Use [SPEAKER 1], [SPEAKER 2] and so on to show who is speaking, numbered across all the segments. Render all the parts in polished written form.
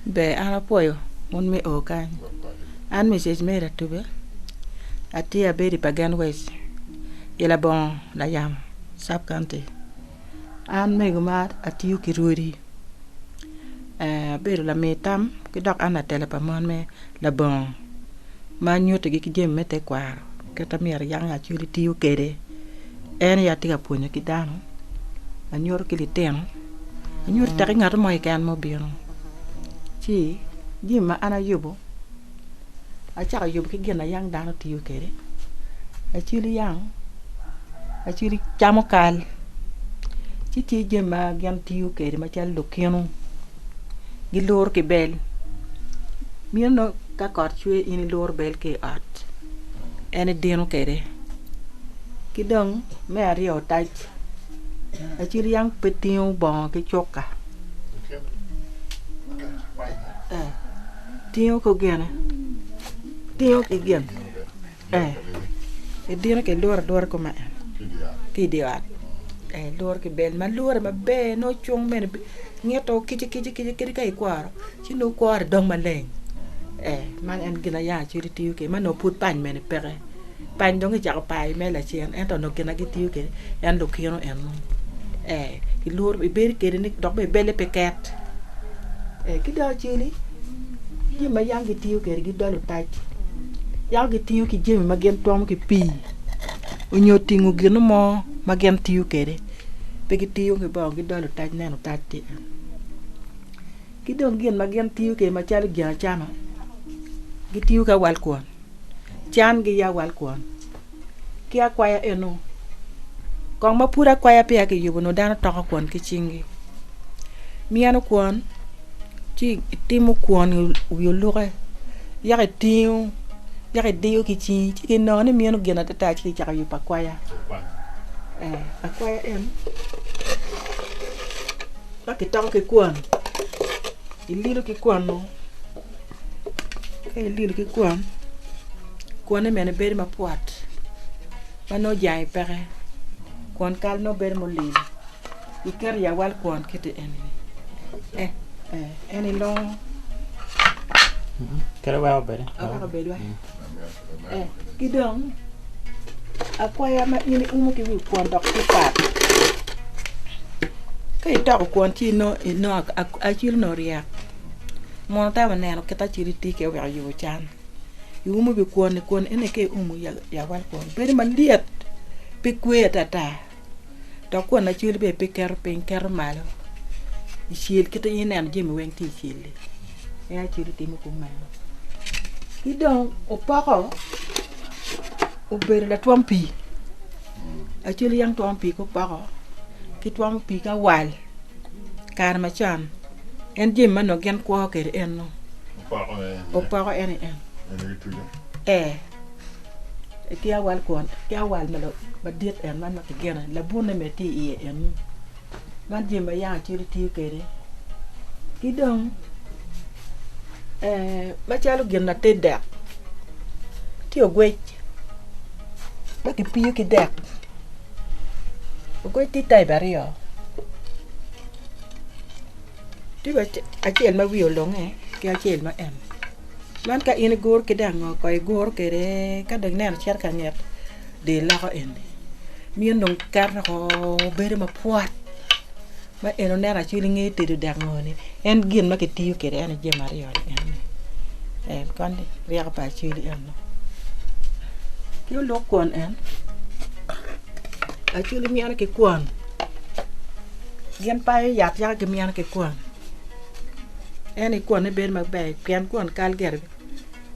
[SPEAKER 1] Be an apuoyo mon mi o kanyo. An Mrs. Mary Tube. Atia bedi Pagan West. Ila bon la yam sub county. An me gumat atiu kiruri. Bedi la metam ki dok an atele pa mon me la bon. Ma nyote gi jem mete kwaro. Keta mier yang achuli tiu kede. En ya tiga punya ki dano. Anyor ki li teno. Anyor taki ngato mo ikan mo bino. Chi jima ana yubo. Achaka yubo ki gena yang dano tiu kede. Achuli yang. Achuli chamo kal. Chi ti jima gen tiu kede ma chal lokeno. Gilor ki bel. Mieno ka kort chwe ini lor bel ki art. Ene dino kede. Kidong me ario taj. Achuli yang petiu bon ki choka. Tio ko gena. Tio ki gen. E dino ke lor ko ma. Ki diat. Lor ki bel ma lor ma be no chung men ngeto kiji kai kwaro. Chino kwaro dong ma leng. Man en gina ya chiri tiu ke man no put pan men pere. Pan dong ja pai me la chen en to no gina ki tiu ke en lo kino en. Ki lor be ber ke ni dok be bele peket. Ki da chili. Ji ma yang ki tiu ke gi dolo taj. Yang ki tiu ki jemi ma gen tom ki pi. Unyo tingu gino mo ma gen tiu ke de. Pe ki tiu ki ba gi dolo taj neno taj ti. Ki dong gen ma gen tiu ke ma chali gya chama. Gi tiu ka wal kuan. Chan gi ya wal kuan. Ki akwaya eno. Kong ma pura kwaya pe ki yubo no dana toka kuan ki chingi. Miano kuan. Chi timu kuan uyo luke. Yake tiu. Yake dio ki chi. Chi no ne miano gena tata chi chaka yupa kwaya. Akwaya en. Baki toka ki kuan. Ililo ki kuan no. Ililo ki kuan. Kuan ne mene beri ma puat. Ma no jai pere. Kuan kal no beri mo lili. Iker ya wal kuan kete eni. Eni long.
[SPEAKER 2] Kera wa beri.
[SPEAKER 1] Aka beri wa. Kidong. Akwaya ma ini umu ki wi kuan dok ki pat. Kai tok kuan chi no achil no riak. Mon ta wa neno keta chiri ti ke wa yu chan. Umu bi kuan ene ke umu ya wal kuan. Beri man liet. Pi kwe tata. Dok kuan achil be pi ker malo. Isil kita inen jemi weng ti isil. Ya chiri ti mu kumalo. Kidong opako. Uberi la tuampi. Achili yang tuampi ko pako. Ki tuampi ka wal. Kar ma chan. En jemi mano gen kwa kere en no. Opako en. Ki awal kuan. Ki awal malo. Badiet en man makigena. Labune me ti iye en. Man jima yang chiri tiu kere. Kidong. Machalo gen na te dek. Tio gwech. Baki piyo ki dek. Gwech ti tay bario. Tiba achel ma wiyo long ki achel ma em. Man ka ini gor ki dango ko gor kere ka dang ner cher ka nget. De la ko en. Mien dong kar ko bere ma puat. Ma eno nera chili ngi te do dango ni. En gin ma ki tiyo kere en je mario en. Konde riya pa chili en. Kyo lo kuan en. Achuli mi ana ke kuan. Gen pa yat ya ke mi ana ke kuan. Eni kuan ne ber ma be, pian kuan kal ger.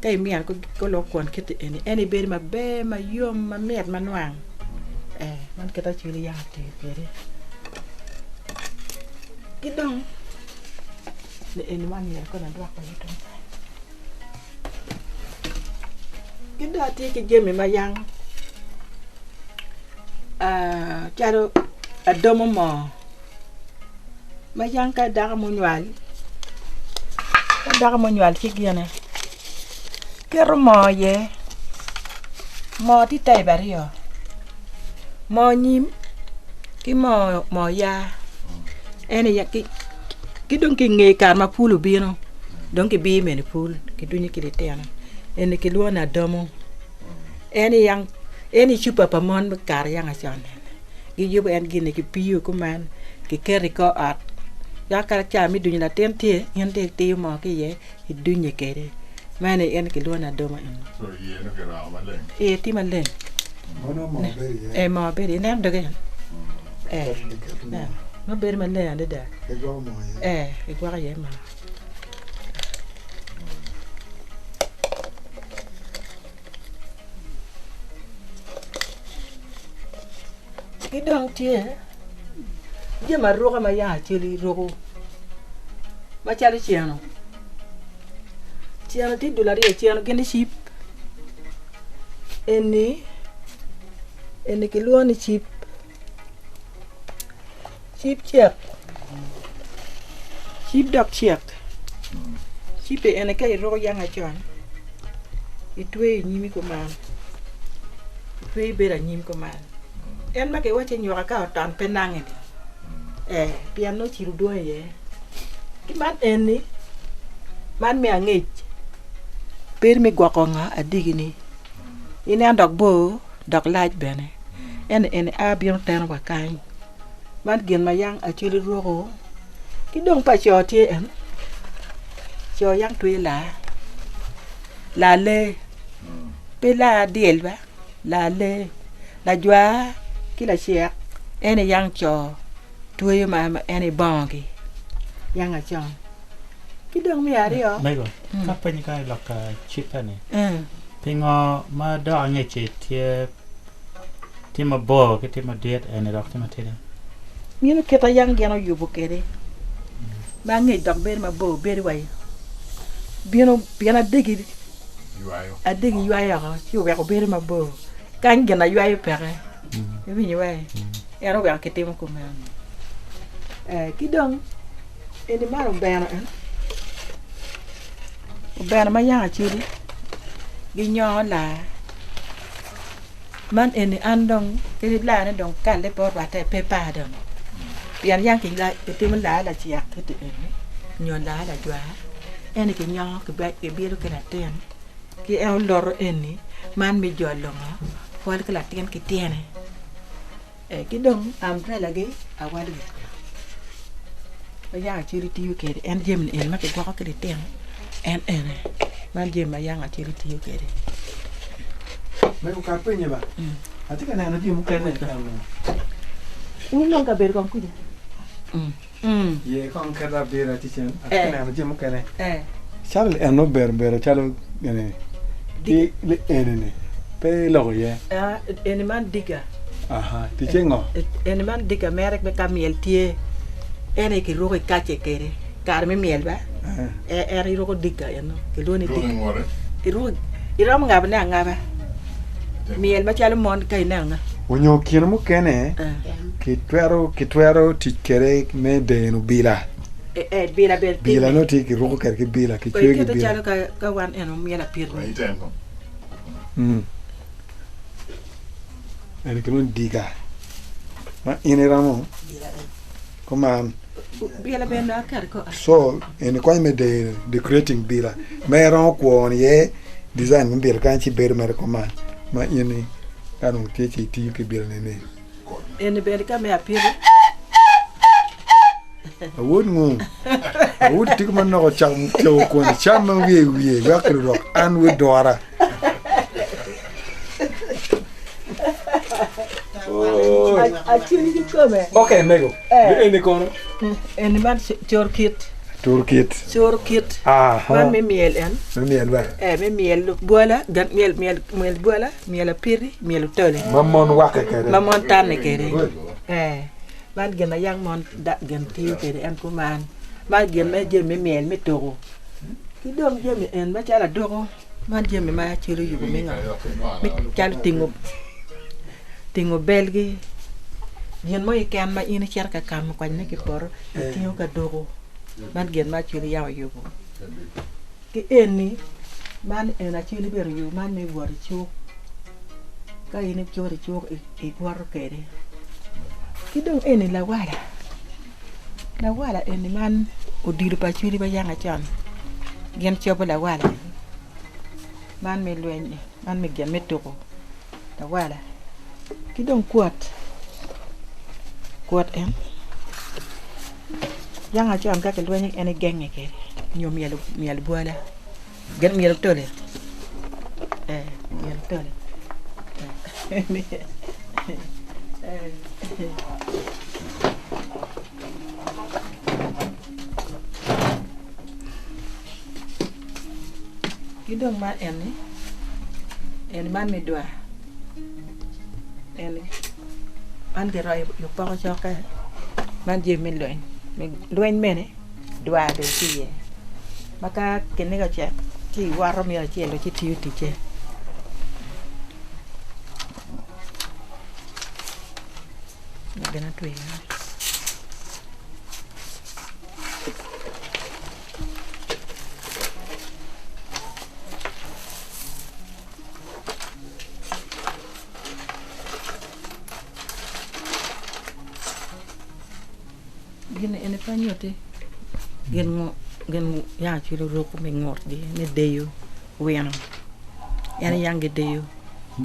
[SPEAKER 1] Kay mi ana ko lo kuan kete eni ber ma be ma yom ma met ma nwang. Man keta chuli ya te bere. Kidong. Ne eni man ya ko na dwa ko yito. Kida ti ke jemi ma yang. Charo adomo mo. Ma yang ka daga mo nyal. Ka daga mo nyal ki gene. Kero mo ye. Mo ti tay bario. Mo nyim ki mo ya. Ene ya ki ki don ki nge kar ma pulu bino don ki bi men pul ki dunyi ki tena en ki luona domo eni chupa pa mon kar yang a chan gi yuba en gine ki piyo ku man ki keri ko at ya kar cha mi dunyi la ten tie en te ti mo ki ye ki dunyi kere mane en ki luona domo en
[SPEAKER 2] so ye no ke ra ma le
[SPEAKER 1] ti ma len mo beri nem doge no beri ma len ande da e gwa ye ma ki dong tie je ma roga ma ya chili rogo ma chali chiano ti dolari e chiano gene ship eni ki luoni ship dok chiek ship ene kai rogo yang a chon itwe nyimi ko man itwe bera nyim ko man en ma ke wache nyoka ka tan penange piano chiru do ye ki man eni man me angech per mi gwakonga adigini ine andok bo dok laaj bene en abion ten wa kan man gen ma yang a chiri rogo ki dong pa cho tie en cho yang tui la le pe la diel ba la le la jwa ki la chiek ene yang cho tui ma ene bongi yang a chon ki dong mi ari o
[SPEAKER 3] mai go ka pa ni ka lok ka chip ani pingo ma do ange che tie ma bo ke tie ma diet ene dok tie ma tede
[SPEAKER 1] mino keta yang geno yubu kere ma ngi dok ber ma bo ber wai bieno digi yuayo yu wa ko ber ma bo kan gena yuayo pere bi ni wai ero wa kete mo ko ma ki dong eni maro bana ma yang chiri gi nyola man eni andong ke la ne dong kan le por wa te pe pa dong pian yang ki la ke mun la chiak ke te nyon la jwa eni ki nyo ke ba ke bi ru ke na ten ki e lor eni man mi jollo ma wal ke la ten ki tiene ki dong umbrella ge awal ge ba yang chiri ti ke en jem en ma ke gwa ke ten en man jem ma yang chiri ti ke
[SPEAKER 4] Mai ko ka penye ba ati kana na ti mu kene
[SPEAKER 1] ni non ka ber kon ku
[SPEAKER 4] ye kon ka da ber ati chen ati kana na ti mu kene chal
[SPEAKER 5] no ber chalo ene di le ene pe lo ye
[SPEAKER 1] ene man diga
[SPEAKER 5] aha ti chengo
[SPEAKER 1] ene man diga merek be kamiel tie ene ki rogo ka che kere kar me miel ba ere rogo diga eno ke lo ni diga iram ngaba miel ma chalo mon kai nanga
[SPEAKER 5] onyo kien mu kene ki twero ti kere me de no bila bila no ti ki rogo ker ki bila ki chwe ki bila
[SPEAKER 1] chalo ka wan eno miela pir
[SPEAKER 5] ene ki non diga ma ine ramo come
[SPEAKER 1] bila ben na kar ko
[SPEAKER 5] so ene ko me de decorating bila me ron ko ye design me bir kan ci ber mer ko ma ini anu ti ke bil ne
[SPEAKER 1] ene ber ka me apir
[SPEAKER 5] awud ngo awud tik man no cham ko ni cham wie wa kro an we dora
[SPEAKER 1] achiri ki kome
[SPEAKER 5] okay mego ene kono
[SPEAKER 1] ene man Turkit. Man me miel en.
[SPEAKER 5] Me miel ba.
[SPEAKER 1] Me miel bola, gan miel bola, miel piri, miel tole.
[SPEAKER 5] Mamon wake kere.
[SPEAKER 1] Mamon tanne kere. Man gena yang mon da gen tiu kere en kuman. Man gen me je me miel me togo. Ki dom je me en ma chala dogo. Man je me ma chiru yugo me nga. Me chal tingo belgi. Yen mo ikan ma ina cerka kam ko ne ki por tiu ka dogo. Man gen ma chiri yaw yugo ki eni man ena chiri ber yu man me wor chu ka ini chori chu e gwar kere ki dong eni la wala la wala en man o diru pa chuli ba yanga chan gen chopo la wala man me luen man me gen metoko la wala ki don kuat en yanga chan ka ke luen en genge ke nyom yel boala gen mi yel tole yel tole Kidong ma en man me doa en man ke roi yo pa ko ka man je me loin mene doa de ti maka kene ga che ti waro mi che lo ti ti che gana tu gene ene panyote gen ya chiro roko me ngort di ne deyo weno yana yange deyo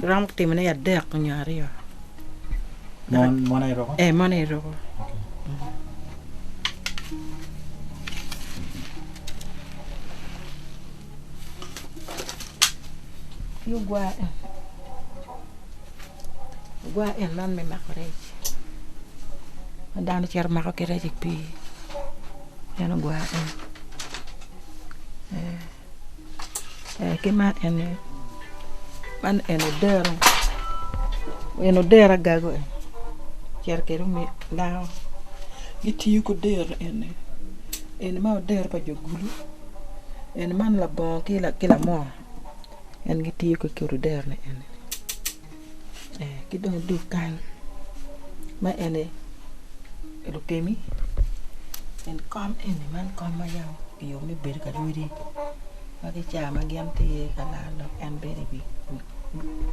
[SPEAKER 1] ram timene ya dek nyari ya
[SPEAKER 3] Money roko?
[SPEAKER 1] Money roko. You gua en man me makore. Dan cer mako kere jik pi. Yana gua ke man en dero. En dero gago cer kero mi lao gitiyo ko der en ma der pa jogulu en man la bon kila mo en gitiyo ko kero der ne en ki don du kan ma en elo kemi en kom en man kom ma yaw yo mi ber ka duri ma ki cha ma gem te kala lo en beri bi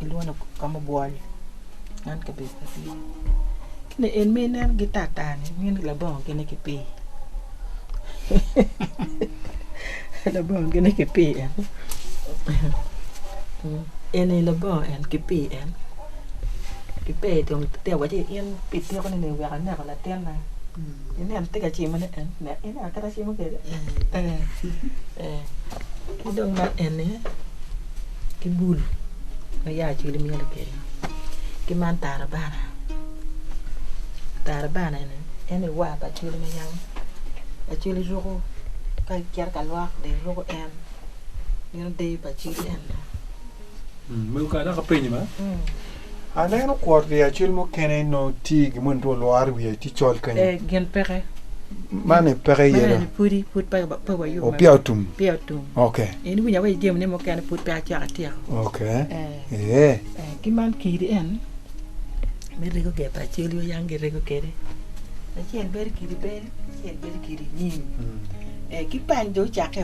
[SPEAKER 1] ilwana kom boal nan ka be ka ti ne en mena gitata ni min la bon kene ke pe la bon kene ke pe en la bon en ke pe ke pe dong te wa ti en pi te ko ne wa na la ten na en te ka chi ma ne en ka ta chi ma ke ki dong ma en ne ki bul ma ya chi li mi la ke ki man Tarabana en wa ba chuli ma yang ba chuli roko ka kiar ka lwa de roko en ni de ba chuli en
[SPEAKER 4] mu ka da ka pe ni ma ana no kwor de achil mo kene no ti mun to lo ar wi ti chol kan
[SPEAKER 1] gen pere
[SPEAKER 5] mane pere yera
[SPEAKER 1] puri put pa wa yo
[SPEAKER 5] o piautum okay
[SPEAKER 1] en wi ya wa dem ne mo kene put pa cha ti
[SPEAKER 5] okay
[SPEAKER 1] ki man ki di en me rego ke pa chili yo yang rego kere a chen ber kiri ni ki pan do cha ke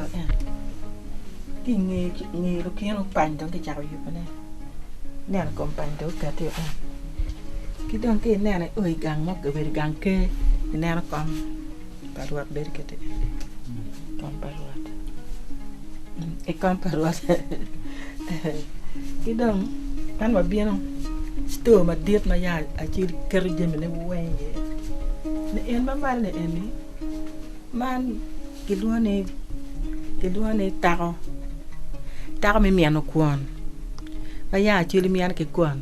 [SPEAKER 1] ki ngi ro ki no pan do ke cha yo ne ne ko pan do ka te ki don ke ne oi gang mo ke ber gang ke ne na kom paruat ber ke te kom paruat kom paruat ki don kan ma bien sto ma diet ma ya a ci kër jëm ne wéñé ne en ma mal ne en man ki duone taro mi miano kuon ba ya ci li miano ke kuon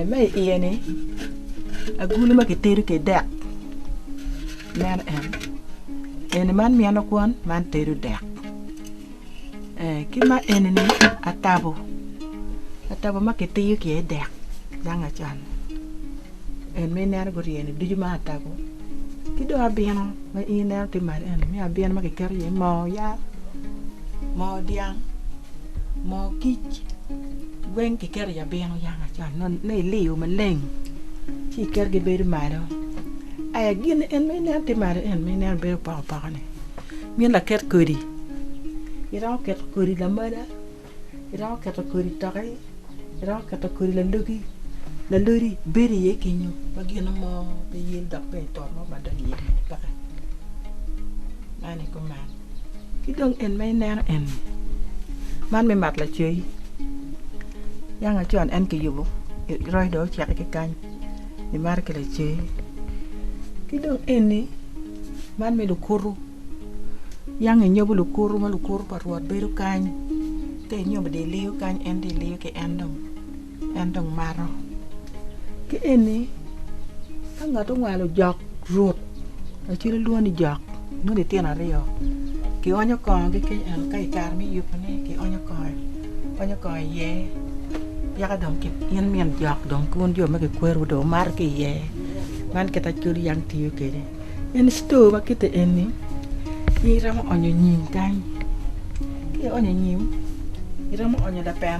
[SPEAKER 1] mai iene a gulu ma ke teru ke dak nan en man miano kuon man teru dak ki ma en ni atabo ma ke tiyo ke dek danga chan en me ner go riene du ma atabo ki do abiano ma iner ti mar en me abiano ma ke ker ye mo ya mo diang mo kich wen ke ker ya biano ya nga chan non ne liu ma leng chi ker ge ber maro ay gin en me ner ti mar en me ner ber pa ne mi la ker kuri ira ker kuri la mara ira ker kuri takai ira kata kuri la lugi la lori beri ye kinyo magina mo be yil dak be tor mo ba dan ye pa mane ko man ki dong en may ner en man me mat la chơi yang a chon en ki yubo roi do chak ki kan ni mar ke la chơi ki dong en ni man me lu kuru yang e nyobu lu kuru ma lu kuru par wat be ru kan ke nyobu de liu kan en de liu ke en dong maro cái em này các ngõ trong ngoài là giọt ruột là chưa luôn đi giọt nó để tiền ở đây rồi cái ô nhóc còn cái cà mới yêu này cái ô nhóc còi ye ya cái đồng cái yên miền giọt đồng cuốn vô mấy cái quê rồi đổ mar cái ye man cái ta chưa đi ăn tiêu cái đấy em sto mà cái tên em này đi ra mà anh nhìn canh cái anh nhìn đi ra mà anh đã bén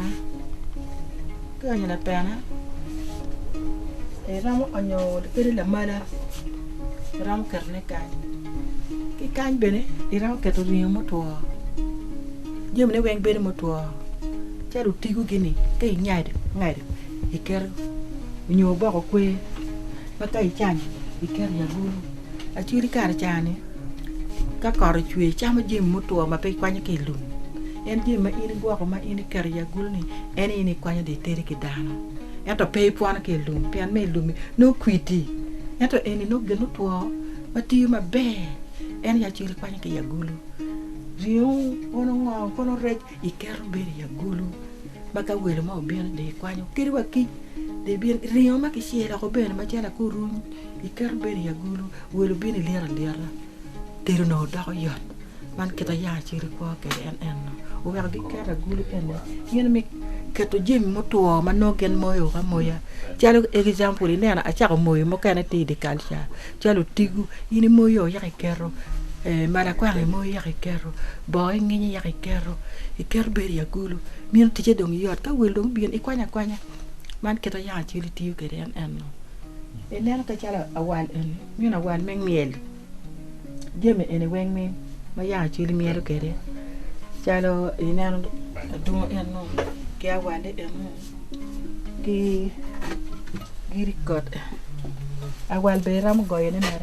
[SPEAKER 1] cái anh đã bén á ramo anyo de la mala ram karne cái kan bene ram ka to riyo moto jem ne weng bene moto cha ru tigu gini kai nyai de iker nyo ba ko kwe ba kai chan iker ya gulu a chiri kar chane ka kor chwe cha ma jem moto ma pe kwanya ke lun en jem ma ini gwa ko ma ini kar ya gulu ni en ini kwanya de tere ki dano yato pay puana ke lum pian me lumi no kwiti yato eni no genu to mati ma be en ya chiri kwanya ke ya gulu rio ono ngo kono rej ikeru be ya gulu baka wele ma bien de kwanya kiri wa ki de bien rio ma ke shira ko ben ma jala ko rum ikeru be ya gulu wele bien lera teru no da ko yot man kita ya chiri ko ke en o wa gi kara gulu en yen mi keto jim moto ma no gen moyo ka moya chalo example ni ana acha ko moyo mo kana ti de kalcha chalo tigu ini moyo ya kero mara kwa moyo ya kero boy ngi ya kero iker ber ya gulu min tije dong yot ka wel dong bien ikwanya man keto ya chili tiu ke en no enen ka chala awal en min awal meng miel jeme ene weng min ma ya chili miel ke de chalo inen do en no que aguante que girikot agual beram goy ne mer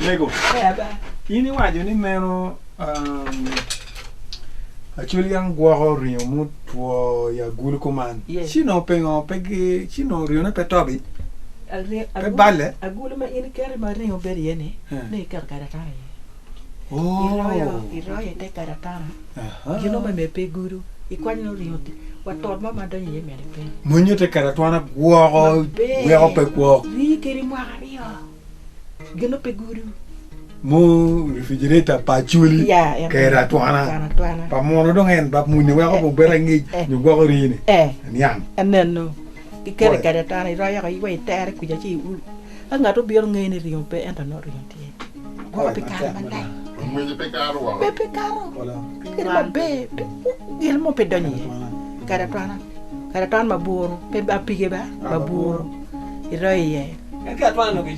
[SPEAKER 4] Lego. Ini wajo ni meno actually yang gua rio mu tuo ya gulu kuman. Sino pengo pegi sino rio na petobi. Pe balle.
[SPEAKER 1] Agulu ma ini kere ma rio beri ne. Ne kar karatara.
[SPEAKER 4] Oh.
[SPEAKER 1] Iroyo te karatara. Gino ma me pe guru. Ikwanyo rio te. Wator ma madonye ye mere pe.
[SPEAKER 4] Munyo te karatwana gua we pe gua.
[SPEAKER 1] Ri keri mo rio. Gino pe guru.
[SPEAKER 4] Mo refrigerator pa chuli kera tuana pa mono dong en bab muni wa ko bera ngi ñu go ri ni niam
[SPEAKER 1] aneno ki kere kere tani roya ko yiwe tere ku ja ci ul anga to bior ngi ni riyo pe enta no riyo ti go pe kara bandai
[SPEAKER 2] mo ni pe karo wa
[SPEAKER 1] pe karo wala kere ma be il mo pe doni kara tuana ma buru pe ba pige ba buru iroye
[SPEAKER 4] ka tuana no ki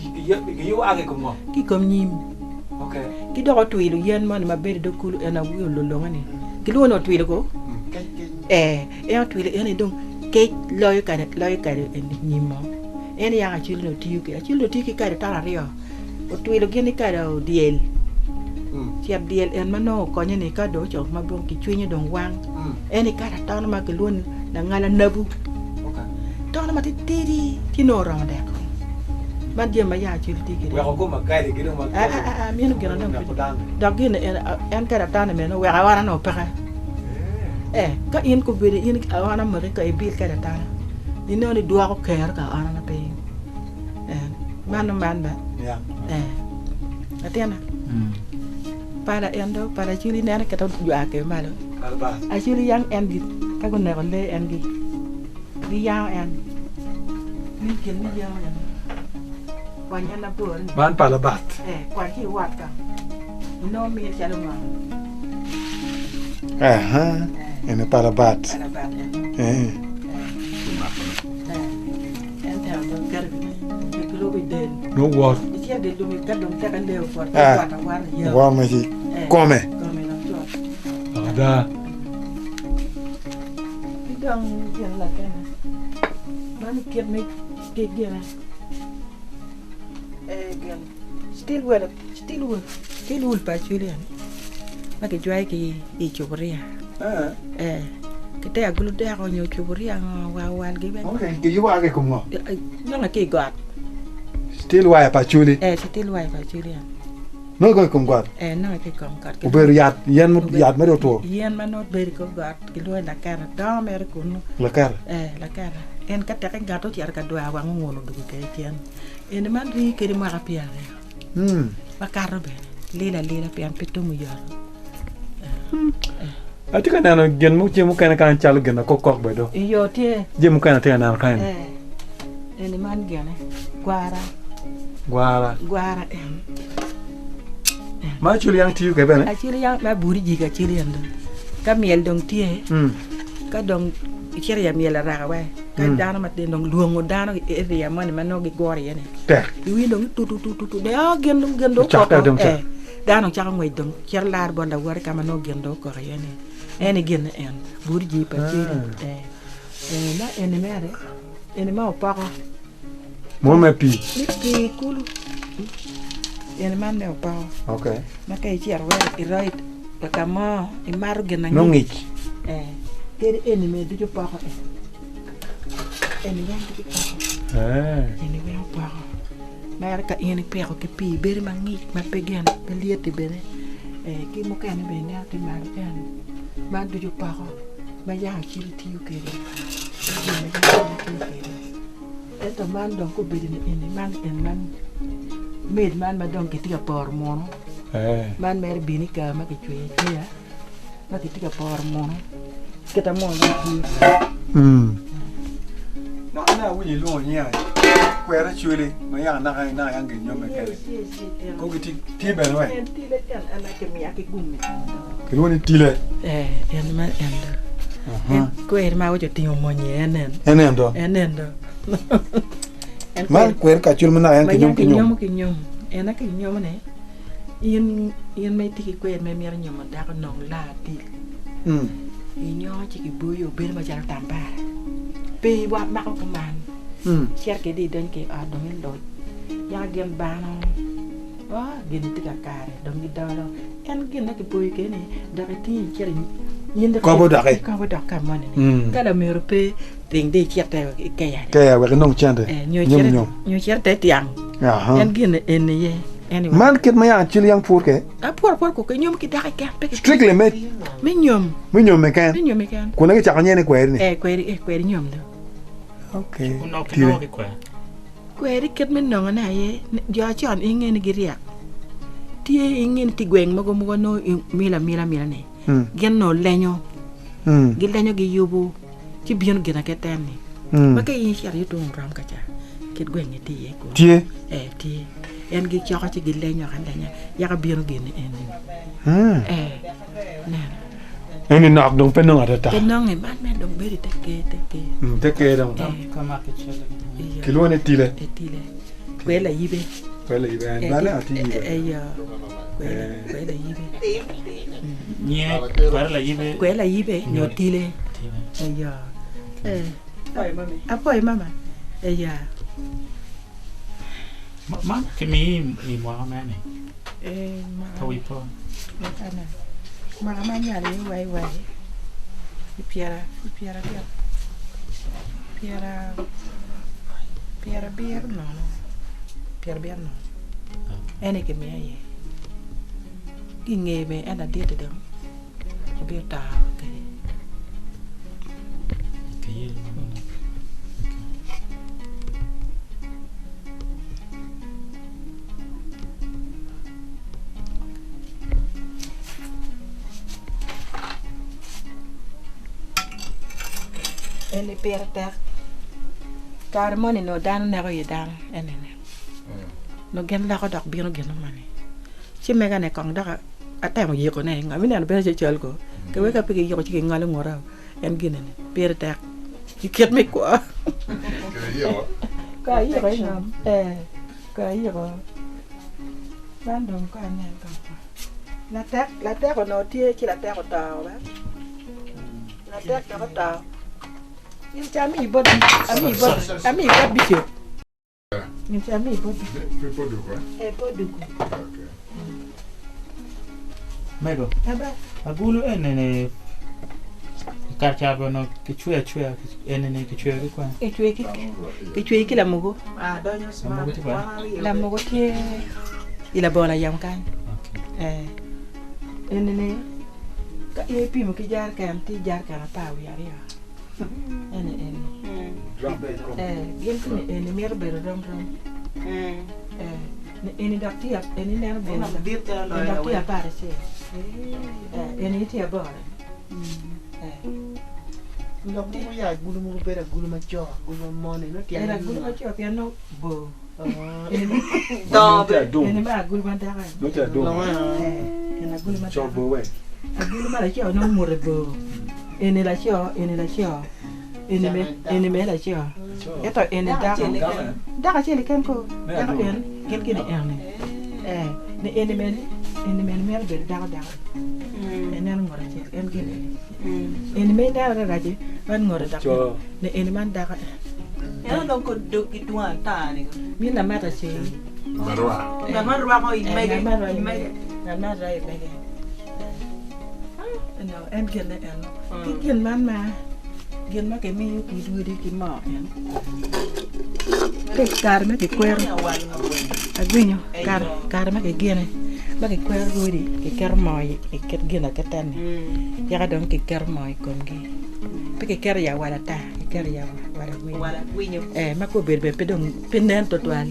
[SPEAKER 4] yo age ko mo
[SPEAKER 1] ki kom nyim
[SPEAKER 4] okay
[SPEAKER 1] ki do tuilu yen man ma be do kulu ena wi lo ngani ki lo no tuilu ko tuilu ene dong ke loy ka en nyimo ene ya chilu no tiyu ki ka ta rio o tuilu geni ka do diel siap diel en mano ko nyene ka do cho ma bon ki chwenye dong wang ene ka ta ma ke lon na ngala nabu okay to na ma ti ti no ronde ko man jema ya chili tiki
[SPEAKER 4] we ko ma kai de gido ma
[SPEAKER 1] mi no gena no dog gena en kara tane me no we awana no paka ka in ko bede in awana mo ka e bil kara tane ni no ni duwa ko ker ka ana na pe man ba
[SPEAKER 4] ya
[SPEAKER 1] atena para endo para chili nana ka to jua ke malo a chili yang en gi ka ko ne ko le en gi mi yao en mi ken mi yao en wan en na bor
[SPEAKER 5] Ban palabat.
[SPEAKER 1] kwan ki wat ka no mi chalo ma
[SPEAKER 5] Aha. Ene palabat.
[SPEAKER 1] ana ba en ta do garbi ni ko bi den
[SPEAKER 5] No war.
[SPEAKER 1] ti de do mi ka do ta kan de for
[SPEAKER 5] Ah.
[SPEAKER 1] ta war ya
[SPEAKER 5] War ma ci. Come.
[SPEAKER 1] come no to
[SPEAKER 5] Ada.
[SPEAKER 1] dong gen la ken man ket me ke gen gen still wul pa chulian ma ke jwai ki I chubria kita ya gulu dia ko nyo chubria wa gi ben
[SPEAKER 5] Okay, ke yuwa ke kumngo.
[SPEAKER 1] no ke got
[SPEAKER 5] Still wa pa chuli.
[SPEAKER 1] still wa pa chulian
[SPEAKER 5] No ko kum got.
[SPEAKER 1] no ke kom got
[SPEAKER 5] Uber yat yan mut yat me do to.
[SPEAKER 1] yen man not ber ko got ki lo la kara da mer ko no
[SPEAKER 5] La kar.
[SPEAKER 1] la kara en ka ta gato ti ar ka do wa ngono du ke ken en man ri ke ri ma rapia ba kara be lila pian pitu mu yar
[SPEAKER 5] Ati kan ana gen mu je mu kan kan chalu gen ko kok be do.
[SPEAKER 1] yo tie
[SPEAKER 5] Je mu kan ta na kan.
[SPEAKER 1] en man gene gwara
[SPEAKER 5] Gwara. Ma chuli yang tiu ke bene.
[SPEAKER 1] achili yang ma buri ji ka chili yanda ka miel dong tie ka dong ikere ya miel ra wa ka dana ma de dong luongo dana e ya man ma no gi gori yene
[SPEAKER 5] Ter.
[SPEAKER 1] wi dong tu de gen do ko dana cha ngoi dong ker lar bonda war ka ma no gen do ko yene ene gen en buri ji pa chili na ene mere ene ma pa ko
[SPEAKER 5] Mo me pi.
[SPEAKER 1] pi kulu ene man me pa
[SPEAKER 5] Okay.
[SPEAKER 1] ma kay ci ar wer I right ka kama I maru gena
[SPEAKER 5] No ngich.
[SPEAKER 1] kere ene me du pa ko ene yang du pa ko ene me pa ko mer ka ene pe ko ke pi ber ma ngi ma pegen be liete bene ki mo kan be ne ati ma kan ma du pa ko ma ya ci ti yu kere eto man don ko be ne ene man en man med man ma don ke ti ka por mono man mer bini ka ma ke chwe ya ma ke ti ka por mono ke ta mono ki
[SPEAKER 5] No na wi lo nya. Kwera chuli ma ya na yang gen yo me ke. Ko giti ti be no.
[SPEAKER 1] en ti le kan ana ke mi ake gummi
[SPEAKER 5] Ke woni tile.
[SPEAKER 1] en man en ko er ma wo ti mo nye
[SPEAKER 5] Enen do.
[SPEAKER 1] enen do
[SPEAKER 5] Man kwer ka chul mana yang
[SPEAKER 1] ma
[SPEAKER 5] kinyum kinyum.
[SPEAKER 1] kinyum en ake nyom ne yen mai ti ko er me mer nyom da ko nong la ti I nyo chi ki buyo ber ma jar tambara pe wa ma ko man cher ke di don ke a don lo ya gen bano wa gen ti ka kare don gi dalo en gen na ke buy ke ni da ti cher yin da
[SPEAKER 5] Ko bo da ke.
[SPEAKER 1] ko bo da ka man ni ka da mer pe ting de cher te ke ya
[SPEAKER 5] Ke ya we nong chande.
[SPEAKER 1] nyo cher te tiang
[SPEAKER 5] Aha.
[SPEAKER 1] en gen en ye anyway
[SPEAKER 5] Man kit ma ya chul yang pur ke.
[SPEAKER 1] a por ko ke nyom ki da ke pe
[SPEAKER 5] Strictly me
[SPEAKER 1] me nyom
[SPEAKER 5] me kan.
[SPEAKER 1] me nyom me kan
[SPEAKER 5] Kuna ke chakanye ne kwer ni.
[SPEAKER 1] kweri nyom do
[SPEAKER 5] Okay.
[SPEAKER 3] Uno ke
[SPEAKER 5] Tile.
[SPEAKER 3] no ke kwa.
[SPEAKER 1] kweri ket men no na ye jo chon ingen gi riak tie ingen ti gweng mo no mila ne gen no lenyo gi lenyo gi yubu ti bion gina ke tani ma ke yin shar yutu ram ka cha ket gweng ti ye ko
[SPEAKER 5] Tie.
[SPEAKER 1] tie en gi cha ci gi lenyo kan lenya ya ka bion gi ni en na
[SPEAKER 5] Eni nak dong penong ada ta.
[SPEAKER 1] ke no ngi man men dong beri te ke
[SPEAKER 5] Te ke dong.
[SPEAKER 3] Kama ke chele.
[SPEAKER 5] Kilo ne tile.
[SPEAKER 1] tile kwela yibe
[SPEAKER 5] Kwela ibe an bale ati ibe.
[SPEAKER 1] ya kwela yibe
[SPEAKER 3] Nye kwara la yibe.
[SPEAKER 1] kwela yibe nyo tile ya apoy mama ya
[SPEAKER 3] Ma ke mi mo mane. Tawi po.
[SPEAKER 1] makana mama nyale wai piara biar no ene ke me ye kinge me ana diete dong biar ta ke
[SPEAKER 3] Ke ye.
[SPEAKER 1] ene perta Kar money no dan na ko yedang enene. No gen la ko dak bi no gen money. Chi mega ne kong dak ata mo yiko ne ngami ne be je chol ko. Ke we ka pe yiko chi ngalo ngora en gene ne. Per tak. Iket me ko. Ka yiko ngam. Ka yiko. Ban dong ka ne ka. La tek ko no tie chi la tek ko ta ba. La tek ko ta. In chami body, ami bicho. In chami body. Poduko.
[SPEAKER 2] Okay.
[SPEAKER 3] Mego.
[SPEAKER 1] Aba.
[SPEAKER 3] Agulu enene. Karchabo no kichwe enene kichwe kwa.
[SPEAKER 1] Kichwe ki la mugo.
[SPEAKER 6] Donyo sma.
[SPEAKER 1] La mugo tie. Ila bola yam kan.
[SPEAKER 3] Okay.
[SPEAKER 1] Enene. Ka pi mo ki jar kan ti jar kan ta wi ari. Ene. Gentine ene mer ber rom. Ene daktia ene ner bon. Daktia pare se. Ene ti abore.
[SPEAKER 6] Lo mo ya gulu mo bera gulu ma cho, gulu mo ne no
[SPEAKER 1] Era gulu ma cho piano bo. Ene ma gulu ma dara.
[SPEAKER 5] No te do.
[SPEAKER 1] Ene gulu ma
[SPEAKER 5] Cho bo we.
[SPEAKER 1] Gulu ma la cho no more bo. Ene la cho. Ene me la cho. Eto ene dara. Dara chele ken ko. Dara ken ene. Ne ene me mer ber dara. Ene ngora che en gene. Ene me dara raje ban ngora dara. Ne ene man dara.
[SPEAKER 6] Eno don ko do ki tuan ta ni.
[SPEAKER 1] Mi na mata che.
[SPEAKER 2] Marwa.
[SPEAKER 6] Ga marwa ko imege.
[SPEAKER 1] Na mata ai bege. No, en gene en. Ki gen man ma. Gen ma ke mi yu ki duidi ki ma en. Ke kar me ke kwero. Agwinyo kar me ke gene. Ba ke kwero duidi ke ker moy ke ket gena ke tan. Ya ka don ke ker moy kom gi. Pe ke ker ya wala ta, ke ker ya wala gwinyo.
[SPEAKER 6] Wala gwinyo.
[SPEAKER 1] Ma ko berbe pe dong pinen to twal.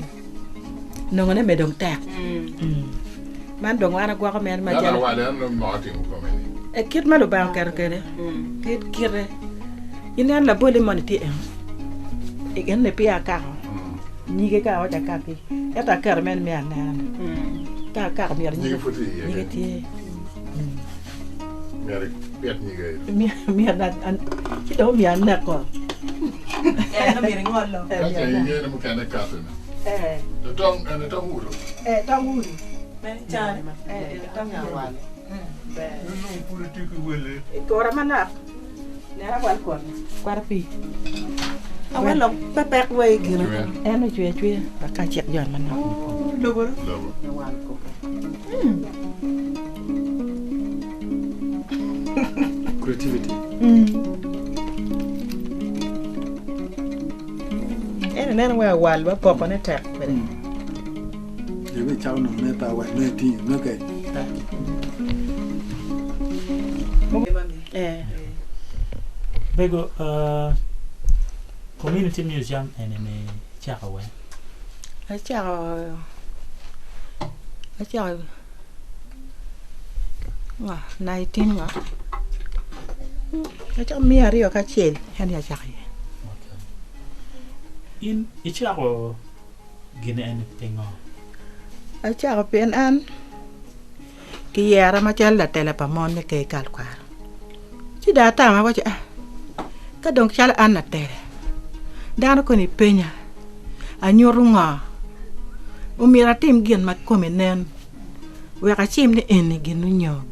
[SPEAKER 1] No ngone me dong tak. Man dong wana gwa ko men ma
[SPEAKER 2] Jala
[SPEAKER 1] jala.
[SPEAKER 2] wala no martin ko meni.
[SPEAKER 1] Kit ma lo ba ker kere. Kit kire. Inen la bole mon ti en. Igen ne pia ka. Ni ke ka o ta ka pi. Eta ker men me an. Ka mi
[SPEAKER 2] Ni futi.
[SPEAKER 1] Ni ke ti.
[SPEAKER 2] Meri bet ni ge.
[SPEAKER 1] Mi na an ki do mi an na ko.
[SPEAKER 6] No mi ngolo.
[SPEAKER 2] Ka ye ne mo kana ka tu. To tong uru.
[SPEAKER 1] Tong uri.
[SPEAKER 6] Chan. Tong ya wala.
[SPEAKER 2] No politiku wele.
[SPEAKER 1] Ko ra mana. Ne ra wal ko. Kwar pi.
[SPEAKER 6] Awan lo pepek we gina.
[SPEAKER 1] No chue ba ka chek jon man.
[SPEAKER 6] Lobo.
[SPEAKER 2] Lobo.
[SPEAKER 6] Awan ko.
[SPEAKER 5] Creativity.
[SPEAKER 1] Ene nena we wal ba popo ne tek.
[SPEAKER 5] Ye we chao no me pa wa no ti no ke.
[SPEAKER 3] Bego community museum enene chakawe.
[SPEAKER 1] Chao. Wah, 19 wa. Chao mi ari ka chel, hen ya chao.
[SPEAKER 3] In ichako gine en pingo.
[SPEAKER 1] Chao pen an. Ki yara ma chal la tele pa mon ne ke kal kwar. Chi da ta ma ko cha. Ka dong chal an na tele. Dan ko ni penya. Anyoru nga. Umira tim gen ma ko menen. We ka chim ni en ginu nyo.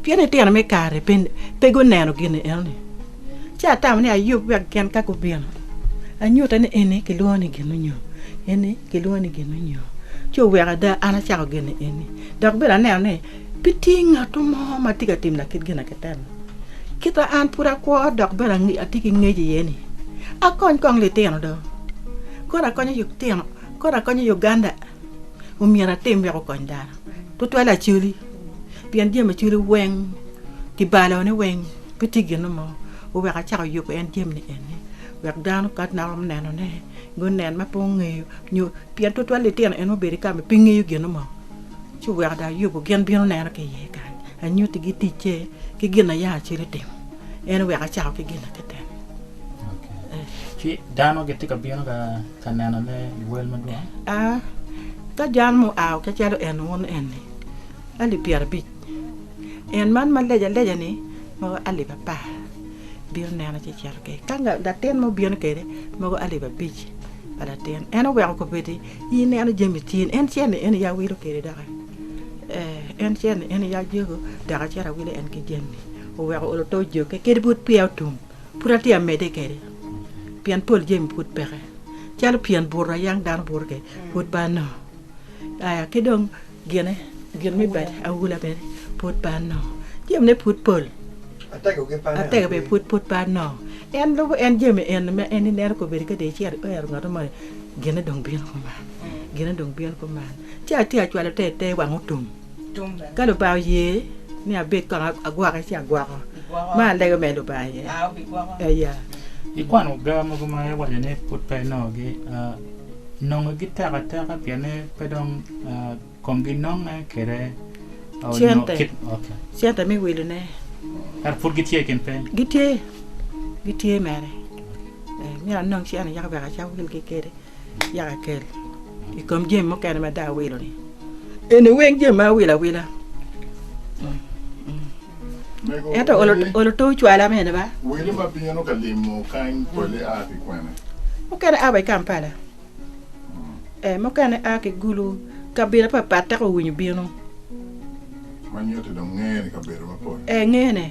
[SPEAKER 1] Piene tiana me kare pego neno gine elni. Cha ta ma ni ayu we ken ka ko bien. Anyu ta ni ene ke luoni ginu nyo. Ene ke luoni ginu nyo. Cho we ga da ana cha gine ene. Dok bela ne pitinga to mo ma tiga tim na kit gina ketan. Kita an pura ko dok bela ngi atiki ngeji yeni. Akon kong le tiano do. Ko ra konyo yuk tiano. Ko ra konyo Uganda. Umira tim ya ko konda. Tutwa la chuli. Pian dia ma chuli weng. Ti bala ne weng. Pitigi no mo. O we ga cha yuk en jem ni ene. We dan kat na am neno ne. Gun nen ma pong nyu pian tutwa le tiano eno berika me pingi yu gino mo. Chu we da yu bo gen biano neno ke ye kan. Anyu ti giti che ki gina ya chiri tim. Eno we ga cha ke gina keten.
[SPEAKER 3] Ci dano che ti capiano che nana ne vuol mandare.
[SPEAKER 1] Ka jan mo aw ka chalo en won en ni ali piar bi en man ma leja ni mo ali papa bir nana ci chal ke kanga da ten mo bien ke de mo ali ba bi ala ten en o wa ko beti yi nana jemi tin en chen en ya wiro ke de da en chen en ya jego da ga chara wile en ke jemi o wa o to jo ke de but piaw tum purati am mede ke de pian pol jem put pere chalo pian bura yang dan bur ke put ba no cái đường ghiền mi bể gula bể put pan no jem ne put pol ate ke put pan no en lo en jem en ni ner ko bể ke de chi ngat ma ghiền dong bien ko ma ghiền dong bien ko ma cha ti a chwa te wang tum ka lo ba ye ni a bet ko agwa ka chi agwa ma le ko me lo ba ye ya
[SPEAKER 3] I quando abbiamo come voglio ne put pan no che non chitarra terra piene pedon con non che re
[SPEAKER 1] siente mi willo ne
[SPEAKER 3] ar pur gitie ken pe
[SPEAKER 1] gitie mere mi non si ana ya ba cha wil ke kere ya kel I kom jem mo kan ma da willo ni ene wen jem ma wila eto olo to chwala me ne ba
[SPEAKER 2] wili ma piano ka limo kan pole a ti kwene
[SPEAKER 1] mo kan a ba kampala mo kan a ke gulu kabira pa pata ko winyu bieno
[SPEAKER 2] manyote do ngene kabira ma pole
[SPEAKER 1] ngene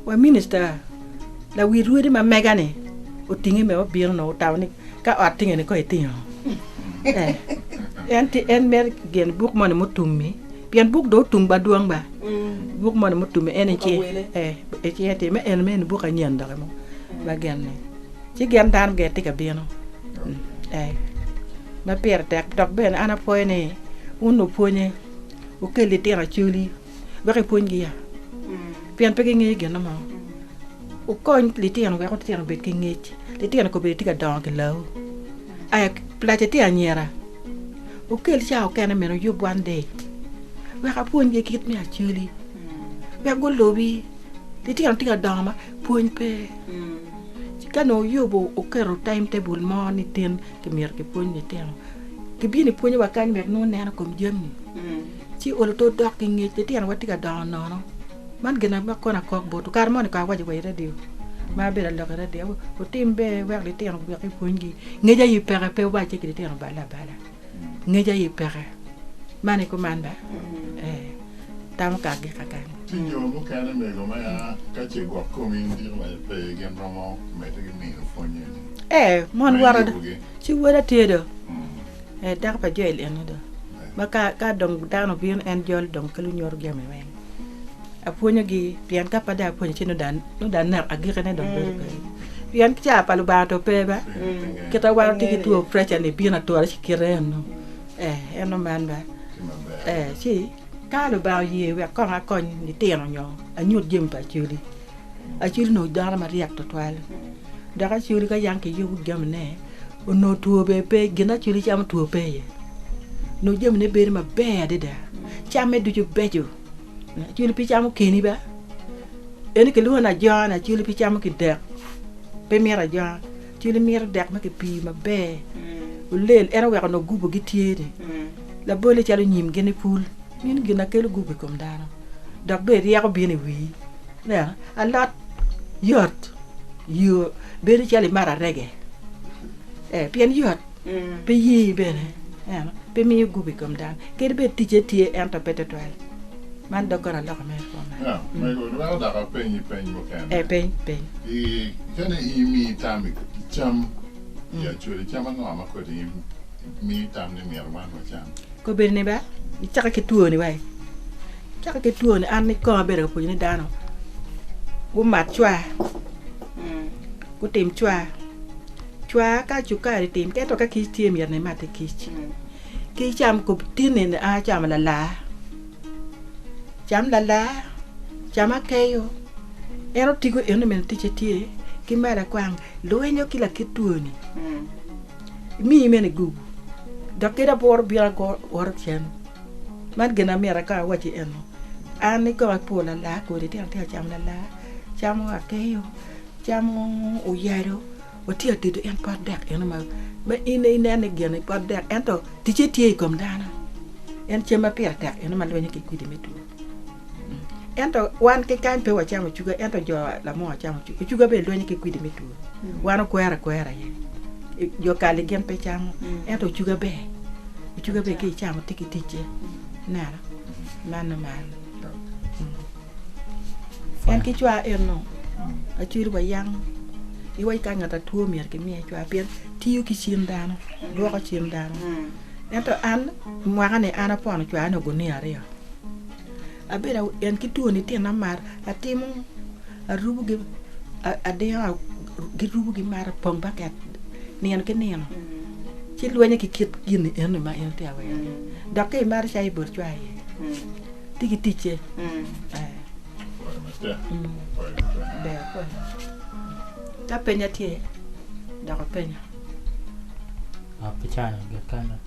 [SPEAKER 1] wa minister la wi ruede ma megane o tingi me o bieno no tawni ka o tingi ne ko etinyo en mer gen buk mo ne mo tummi pian buk do tum ba duang ba buk mo ne mo tum en ci ci ete me en men buk a nyen da mo ba gen ne ci gen tan ge ti ka bieno ma per tek dok ben ana poene uno poene o ke le tera chuli ba ke poengi ya pian pe ke ngi gen na ma o ko le tera ba ko tera be ke ngi le tera ko be ti ka don ke law ay plate ti anyera o ke le cha o ke na me no yu bwande ba ka poengi kit mi a chuli ba go lobi le tera ti ka don ma poen pe kano yobo o kero time table mo ni ten ke mier ke poñ ni ten ke bi ni poñ wa kan mek no nena kom jem ni ci o to dok ke ngi te ten wati ka don no man gena ma ko na ko bo to kar mo ni ka waji wa radio ma be la lo radio o timbe wa le ten ko ke poñ gi ngeja yi pere pe wa ci ke ten bala ngeja yi pere mane ko man ba tam ka ge ka kan
[SPEAKER 2] Tinyo mo kana me go ma ka che go ko mi ndi ma pe gen romo me te mi fonye
[SPEAKER 1] mon wara ci wara tedo dar pa joel en do ma ka dong dano bien en jol dong kelu nyor geme wen aponya gi pian ka pada aponya ci no dan nar agire ne dong pian cha palu ba to pe ba kita wara tigi to frecha ne bien to ci kireno eno man ba ci kalu ba ye we ko ha kon ni teno nyo anyut jem pa chuli a chuli no dara ma riak to twal dara chuli ka yang ke yu gam ne no tuo be pe gina chuli cham tuo pe ye no jem ne be ma be de da chame du ju beju chuli pi cham ke ni ba eni ke lu na jana chuli pi cham ke de pe mera ja chuli mera de ma ke pi ma be ulel era we no gubo gitiere la bole chalo nyim gene pul min gina kelu gubi kom dano dok be riako bini wi na a lot yot yo be ri chali mara rege pien yot be yi bene be mi gubi kom dan ke be tije tie ento petetoel man do kora lo me ko
[SPEAKER 2] na me go do da ka penyi mo kan
[SPEAKER 1] pen
[SPEAKER 2] kene mi tami cham ya churi chama no ama ko di mi tam ni mi arman ko cham
[SPEAKER 1] ko be ne ba chaka ke tuo ni wai chaka ke tuo ni an ni ko be ro ni dano wo mat chwa ku tim chwa ka chu ka ri tim ke to ka ki tie mi ne mat ki cham ko tin ne a cham la cham a ke yo ero tigo eno men ti tie ki mara kwang lo enyo kila ke tuo ni mi men gugu dokera bor bia go or chen man gena mera ka wachi eno ani ko pola la ko de te cham la cham akeyo cham o yaro Oti ati do en pot dek en ma ine ne gene pot dek en to ti che tie kom dana. En chema pia dek en ma lwenye ke kwidi metu. En to wan ke kan pe wa chama chuga en to jo la mo chama chuga. Chuga be lwenye ke kwidi metu. Wan kwera ye. Jo kale gen pe chama en to chuga be. Chuga be ke chama tiki tiche. Nara. Mana. En ki chwa en no. A chiri ba yang. Iwai ka ngata tuo mier ke mie chwa pien tiu ki chim dano. Luoko chim dano. Ento an mwaka ne ana pon chwa no goni ario. Abera en ki tuo ni tina mar atimu arubu gi adea gi rubu gi mar pong baket. Nien ke nien. Chi luenye ki kit gini en ma en te awe. Doke mar chai bur chwa ye. Tiki tiche. Ta penya tie. Da ko penya.
[SPEAKER 3] Pichana, gakana.